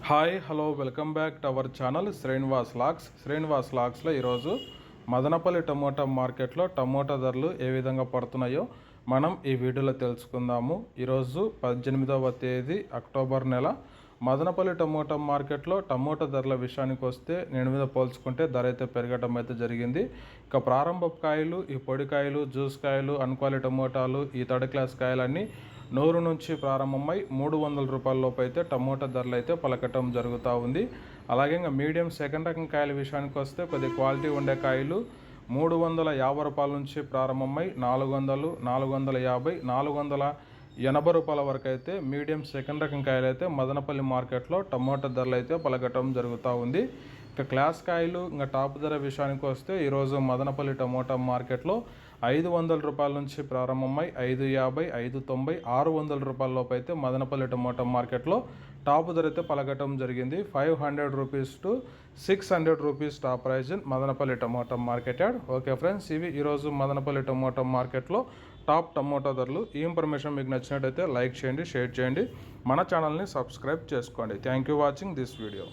Hi hello welcome back to our channel Srinivas లాక్స్లో ఈరోజు Madanapalle tomato మార్కెట్లో టమోటా ధరలు ఏ విధంగా పడుతున్నాయో మనం ఈ వీడియోలో తెలుసుకుందాము. ఈరోజు 18వ తేదీ అక్టోబర్ నెల మదనపల్లి టమోటా మార్కెట్లో టమోటా ధరల విషయానికి వస్తే నేను మీద పోల్చుకుంటే ధర అయితే పెరగడం అయితే జరిగింది. ఇక ప్రారంభ కాయలు, ఈ పొడి కాయలు, జ్యూస్ కాయలు, అన్క్వాలిటీ టమోటాలు, ఈ థర్డ్ క్లాస్ కాయలన్నీ 100 నుంచి ప్రారంభమై 300 రూపాయల లోపు అయితే టమోటా ధరలు అయితే పలకటం జరుగుతూ ఉంది. అలాగే ఇంకా మీడియం సెకండ్ రకం కాయల విషయానికి వస్తే కొద్ది క్వాలిటీ ఉండే కాయలు 350 రూపాయల నుంచి ప్రారంభమై 400, 450, 480 రూపాయల వరకు అయితే మీడియం సెకండ్ రకం కాయలు అయితే మదనపల్లి మార్కెట్లో టమోటా ధరలు అయితే పలకటం జరుగుతూ ఉంది. ఇక క్లాస్ కాయలు ఇంకా టాప్ ధర విషయానికి వస్తే ఈరోజు మదనపల్లి టమోటా మార్కెట్లో 500 రూపాయల నుంచి ప్రారంభమై 550, 590, 600 రూపాయల లోపు అయితే మదనపల్లి టమోటా మార్కెట్లో టాప్ ధర అయితే పలకటం జరిగింది. 500 rupees to 600 rupees top price in Madanapalle tomato market yard. Okay friends, ఇవి ఈరోజు మదనపల్లి టమోటా మార్కెట్లో టాప్ టమోటా ధరలు. ఈ ఇన్ఫర్మేషన్ మీకు నచ్చినట్టయితే లైక్ చేయండి, షేర్ చేయండి, మన ఛానల్ని సబ్స్క్రైబ్ చేసుకోండి. Thank you watching this video.